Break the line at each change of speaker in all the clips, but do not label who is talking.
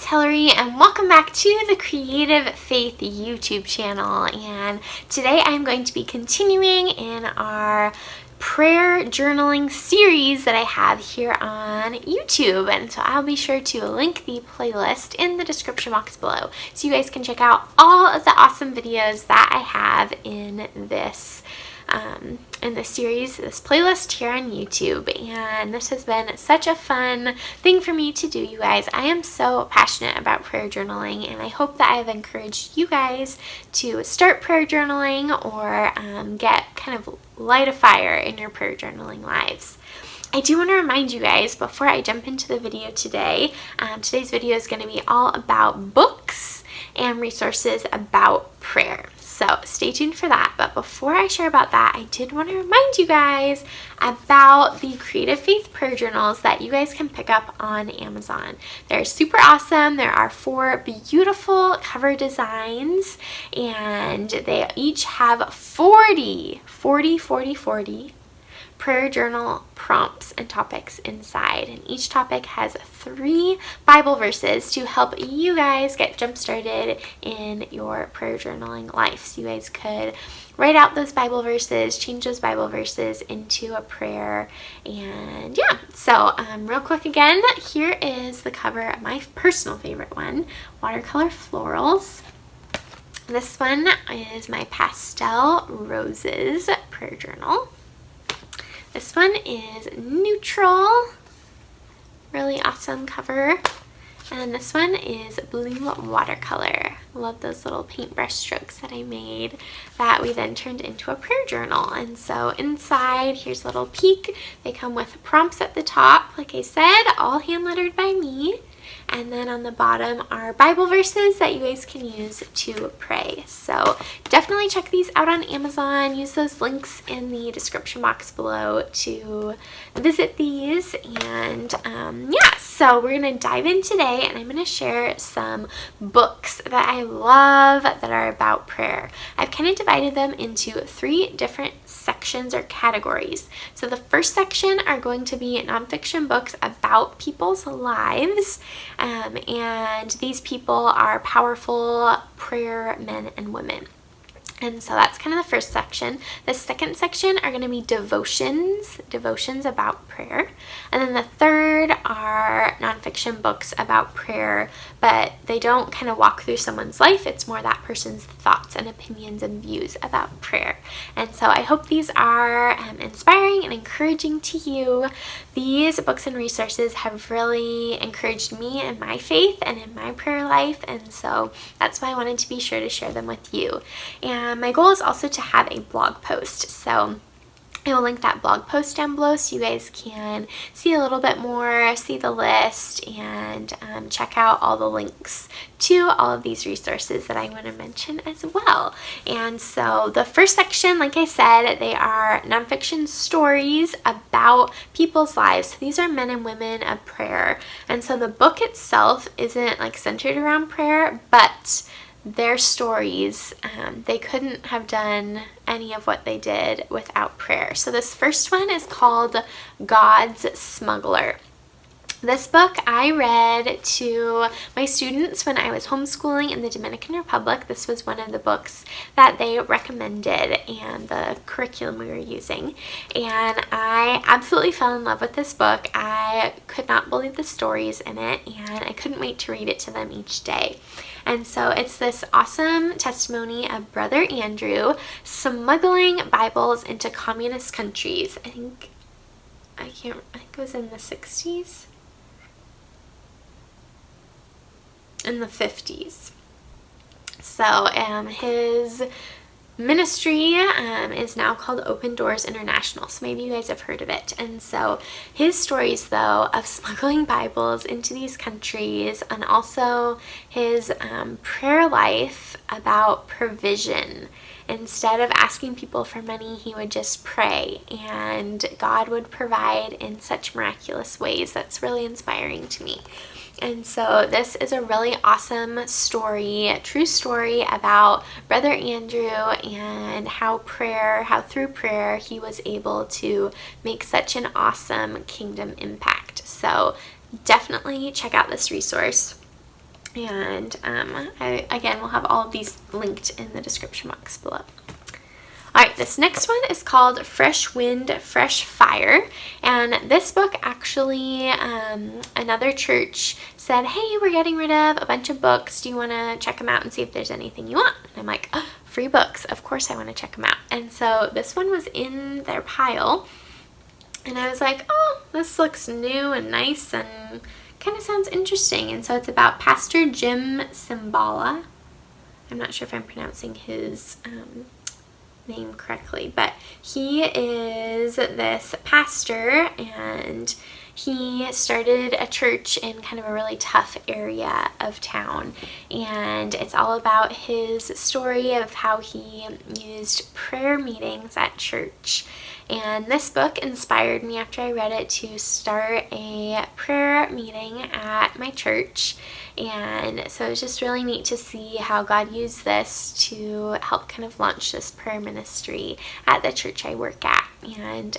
it's Hillary and welcome back to the Creative Faith YouTube channel, and today I'm going to be continuing in our prayer journaling series that I have here on YouTube, and so I'll be sure to link the playlist in the description box below so you guys can check out all of the awesome videos that I have in this series, this playlist here on YouTube. And this has been such a fun thing for me to do, you guys. I am so passionate about prayer journaling, and I hope that I've encouraged you guys to start prayer journaling or get kind of light a fire in your prayer journaling lives. I do want to remind you guys before I jump into the video today, today's video is going to be all about books and resources about prayer. So stay tuned for that. But before I share about that, I did want to remind you guys about the Creative Faith prayer journals that you guys can pick up on Amazon. They're super awesome. There are 4 beautiful cover designs, and they each have 40 prayer journal prompts and topics inside, and each topic has 3 Bible verses to help you guys get jump started in your prayer journaling life. So you guys could write out those Bible verses, change those Bible verses into a prayer, and yeah. So real quick again, here is the cover of my personal favorite one, Watercolor Florals. This one is my Pastel Roses prayer journal. This one is neutral, really awesome cover. And this one is blue watercolor. Love those little paintbrush strokes that I made that we then turned into a prayer journal. And so inside, here's a little peek. They come with prompts at the top, like I said, all hand lettered by me. And then on the bottom are Bible verses that you guys can use to pray. So definitely check these out on Amazon. Use those links in the description box below to visit these. And yeah, so we're going to dive in today, and I'm going to share some books that I love that are about prayer. I've kind of divided them into 3 different sections or categories. So the first section are going to be nonfiction books about people's lives. And these people are powerful prayer men and women. And so that's kind of the first section. The second section are going to be devotions about prayer. And then the third are nonfiction books about prayer, but they don't kind of walk through someone's life. It's more that person's thoughts and opinions and views about prayer. And so I hope these are inspiring and encouraging to you. These books and resources have really encouraged me in my faith and in my prayer life. And so that's why I wanted to be sure to share them with you. And my goal is also to have a blog post. So I will link that blog post down below so you guys can see a little bit more, see the list, and check out all the links to all of these resources that I'm going to mention as well. And so the first section, like I said, they are nonfiction stories about people's lives. So these are men and women of prayer. And so the book itself isn't like centered around prayer, but their stories, they couldn't have done any of what they did without prayer. So this first one is called God's Smuggler. This book I read to my students when I was homeschooling in the Dominican Republic. This was one of the books that they recommended and the curriculum we were using. And I absolutely fell in love with this book. I could not believe the stories in it, and I couldn't wait to read it to them each day. And so it's this awesome testimony of Brother Andrew smuggling Bibles into communist countries. I think it was in the 60s? In the 50s. So his ministry is now called Open Doors International, so maybe you guys have heard of it. And so his stories, though, of smuggling Bibles into these countries, and also his prayer life about provision. Instead of asking people for money, he would just pray, and God would provide in such miraculous ways. That's really inspiring to me. And so this is a really awesome story, a true story about Brother Andrew and how through prayer he was able to make such an awesome kingdom impact. So definitely check out this resource. And I, again, will have all of these linked in the description box below. All right, this next one is called Fresh Wind, Fresh Fire. And this book actually, another church said, hey, we're getting rid of a bunch of books. Do you want to check them out and see if there's anything you want? And I'm like, oh, free books. Of course I want to check them out. And so this one was in their pile. And I was like, oh, this looks new and nice and kind of sounds interesting. And so it's about Pastor Jim Cymbala. I'm not sure if I'm pronouncing his name correctly, but he is this pastor, and he started a church in kind of a really tough area of town, and it's all about his story of how he used prayer meetings at church. And this book inspired me after I read it to start a prayer meeting at my church. And so it's just really neat to see how God used this to help kind of launch this prayer ministry at the church I work at. And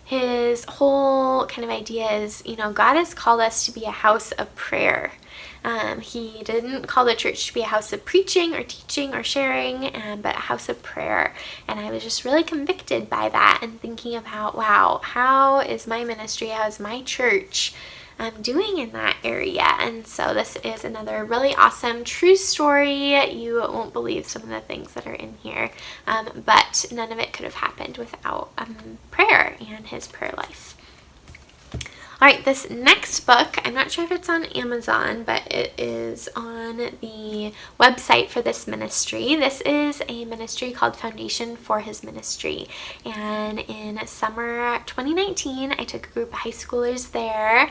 his whole kind of idea is, you know, God has called us to be a house of prayer. He didn't call the church to be a house of preaching or teaching or sharing, but a house of prayer. And I was just really convicted by that and thinking about, wow, how is my ministry, how is my church doing in that area? And so this is another really awesome true story. You won't believe some of the things that are in here, but none of it could have happened without prayer and his prayer life. All right, this next book, I'm not sure if it's on Amazon, but it is on the website for this ministry. This is a ministry called Foundation for His Ministry. And in summer 2019, I took a group of high schoolers there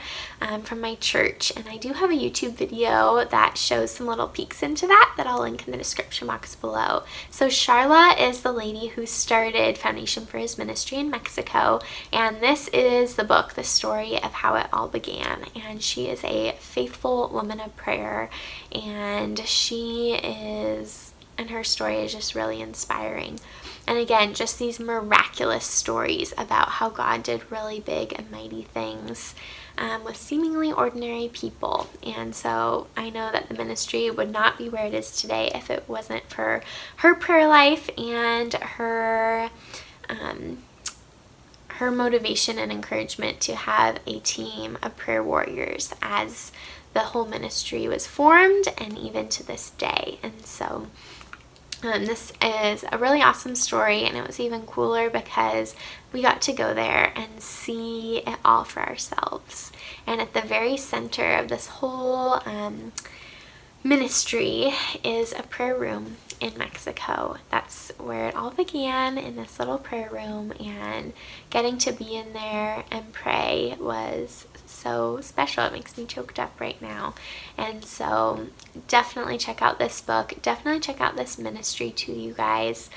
from my church. And I do have a YouTube video that shows some little peeks into that I'll link in the description box below. So Charla is the lady who started Foundation for His Ministry in Mexico. And this is the book, the story of how it all began. And she is a faithful woman of prayer, and her story is just really inspiring. And again, just these miraculous stories about how God did really big and mighty things with seemingly ordinary people. And so I know that the ministry would not be where it is today if it wasn't for her prayer life and her motivation and encouragement to have a team of prayer warriors as the whole ministry was formed, and even to this day. And so this is a really awesome story, and it was even cooler because we got to go there and see it all for ourselves. And at the very center of this whole ministry is a prayer room in Mexico. That's where it all began, in this little prayer room, and getting to be in there and pray was so special. It makes me choked up right now. And so definitely check out this book. Definitely check out this ministry too, you guys.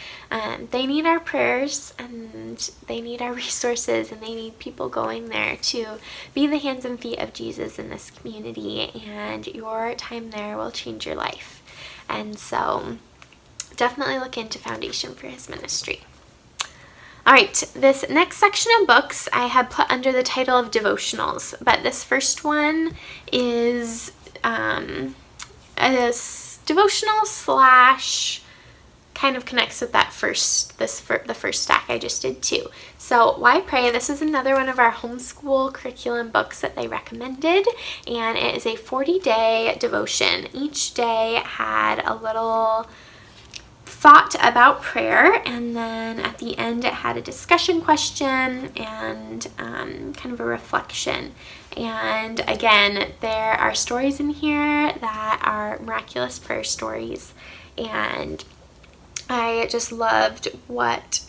They need our prayers, and they need our resources, and they need people going there to be the hands and feet of Jesus in this community, and your time there will change your life. And so definitely look into Foundation for His Ministry. All right, this next section of books I have put under the title of devotionals, but this first one is a devotional slash kind of connects with that the first stack I just did too. So Why Pray? This is another one of our homeschool curriculum books that they recommended, and it is a 40-day devotion. Each day had a little thought about prayer, and then at the end it had a discussion question and kind of a reflection. And again, there are stories in here that are miraculous prayer stories, and I just loved what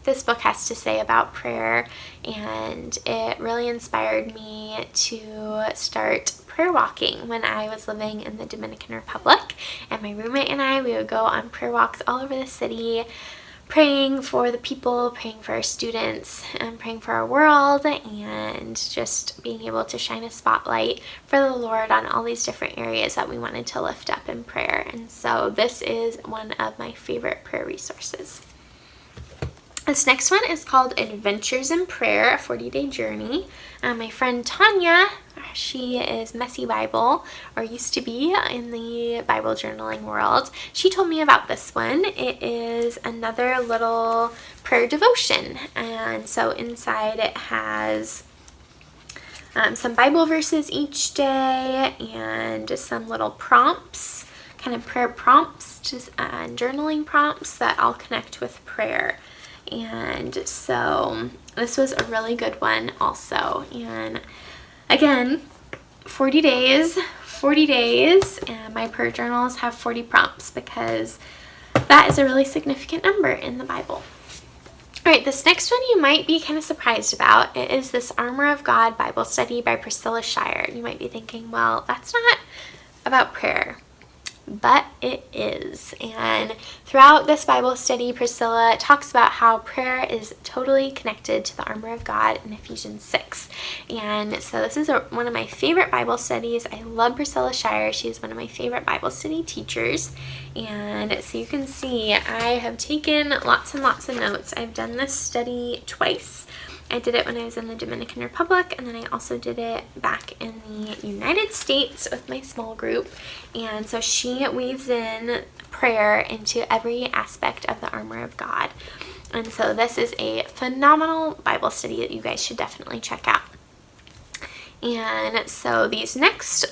this book has to say about prayer, and it really inspired me to start prayer walking when I was living in the Dominican Republic. And my roommate and I, we would go on prayer walks all over the city, praying for the people, praying for our students, and praying for our world, and just being able to shine a spotlight for the Lord on all these different areas that we wanted to lift up in prayer. And so this is one of my favorite prayer resources. This next one is called Adventures in Prayer, a 40-day journey. My friend Tanya, she is Messy Bible, or used to be in the Bible journaling world. She told me about this one. It is another little prayer devotion. And so inside it has some Bible verses each day and some little prompts, kind of prayer prompts, and journaling prompts that all connect with prayer. And so this was a really good one also. And again, 40 days, and my prayer journals have 40 prompts because that is a really significant number in the Bible. All right, this next one you might be kind of surprised about. It is this Armor of God Bible study by Priscilla Shirer. You might be thinking, well, that's not about prayer. But it is. And throughout this Bible study, Priscilla talks about how prayer is totally connected to the armor of God in Ephesians 6. And so this is one of my favorite Bible studies. I love Priscilla Shirer. She's one of my favorite Bible study teachers. And so you can see I have taken lots and lots of notes. I've done this study twice. I did it when I was in the Dominican Republic, and then I also did it back in the United States with my small group. And so she weaves in prayer into every aspect of the armor of God. And so this is a phenomenal Bible study that you guys should definitely check out. And so these next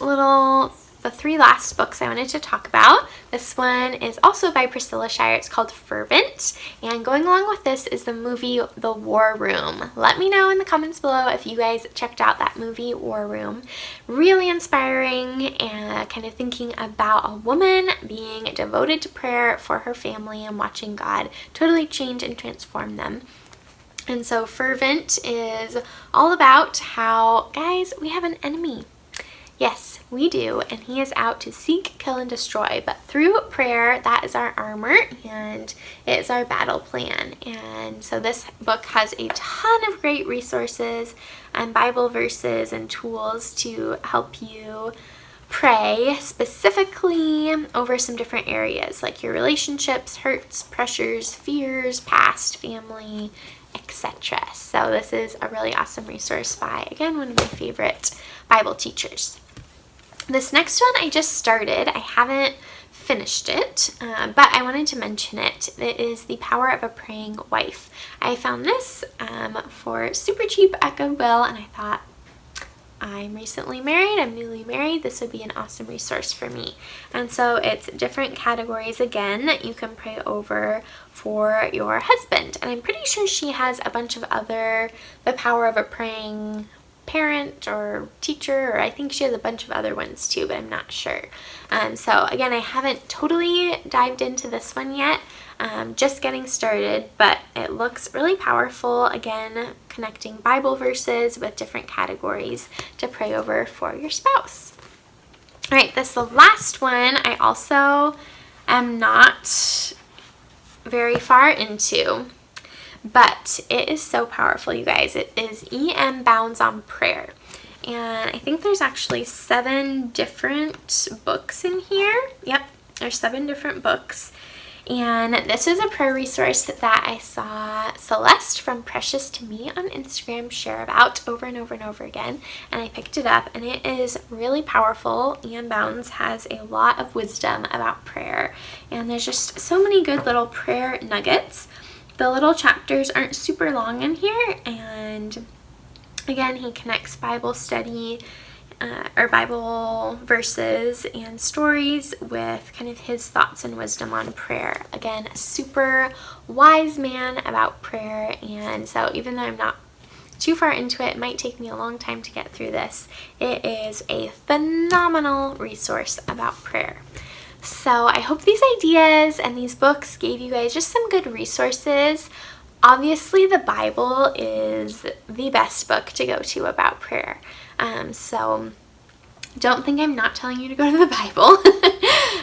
the three last books I wanted to talk about. This one is also by Priscilla Shirer. It's called Fervent. And going along with this is the movie The War Room. Let me know in the comments below if you guys checked out that movie, War Room. Really inspiring and kind of thinking about a woman being devoted to prayer for her family and watching God totally change and transform them. And so Fervent is all about how, guys, we have an enemy. Yes, we do, and he is out to seek, kill, and destroy. But through prayer, that is our armor, and it is our battle plan. And so this book has a ton of great resources and Bible verses and tools to help you pray specifically over some different areas, like your relationships, hurts, pressures, fears, past, family, etc. So this is a really awesome resource by, again, one of my favorite Bible teachers. This next one I just started. I haven't finished it, but I wanted to mention it. It is The Power of a Praying Wife. I found this for super cheap at Goodwill, and I thought, I'm recently married, I'm newly married, this would be an awesome resource for me. And so it's different categories again that you can pray over for your husband. And I'm pretty sure she has a bunch of other The Power of a Praying Parent or Teacher, or I think she has a bunch of other ones too, but I'm not sure. So again, I haven't totally dived into this one yet. Just getting started, but it looks really powerful. Again, connecting Bible verses with different categories to pray over for your spouse. All right, this is the last one. I also am not very far into, but it is so powerful, you guys. It is E.M. Bounds on Prayer. And I think there's actually 7 different books in here. Yep, there's 7 different books. And this is a prayer resource that I saw Celeste from Precious to Me on Instagram share about over and over and over again. And I picked it up, and it is really powerful. E.M. Bounds has a lot of wisdom about prayer. And there's just so many good little prayer nuggets. The little chapters aren't super long in here. And again, he connects Bible study or Bible verses and stories with kind of his thoughts and wisdom on prayer. Again, a super wise man about prayer, and so even though I'm not too far into it, it might take me a long time to get through this, it is a phenomenal resource about prayer. So I hope these ideas and these books gave you guys just some good resources. Obviously, the Bible is the best book to go to about prayer. So don't think I'm not telling you to go to the Bible.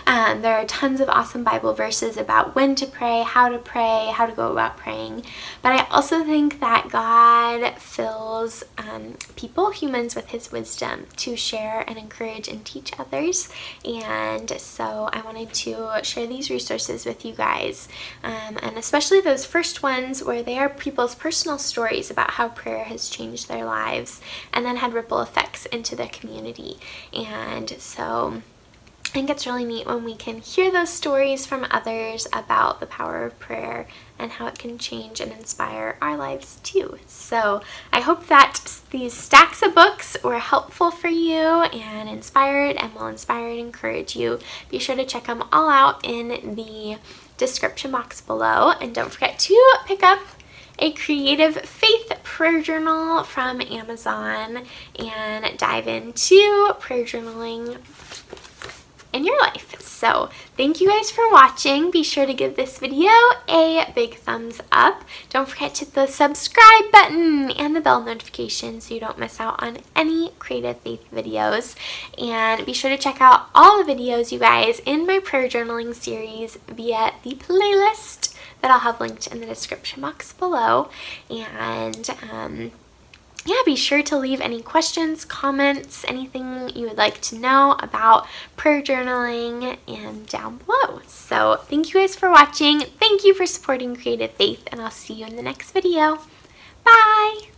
There are tons of awesome Bible verses about when to pray, how to go about praying. But I also think that God fills humans with his wisdom to share and encourage and teach others. And so I wanted to share these resources with you guys, and especially those first ones where they are people's personal stories about how prayer has changed their lives and then had ripple effects into the community. And so I think it's really neat when we can hear those stories from others about the power of prayer and how it can change and inspire our lives too. So I hope that these stacks of books were helpful for you and inspired and will inspire and encourage you. Be sure to check them all out in the description box below, and don't forget to pick up a Creative Faith prayer journal from Amazon and dive into prayer journaling in your life. So thank you guys for watching. Be sure to give this video a big thumbs up. Don't forget to hit the subscribe button and the bell notification so you don't miss out on any Creative Faith videos. And be sure to check out all the videos, you guys, in my prayer journaling series via the playlist that I'll have linked in the description box below. And yeah, be sure to leave any questions, comments, anything you would like to know about prayer journaling and down below. So thank you guys for watching. Thank you for supporting Creative Faith, and I'll see you in the next video. Bye!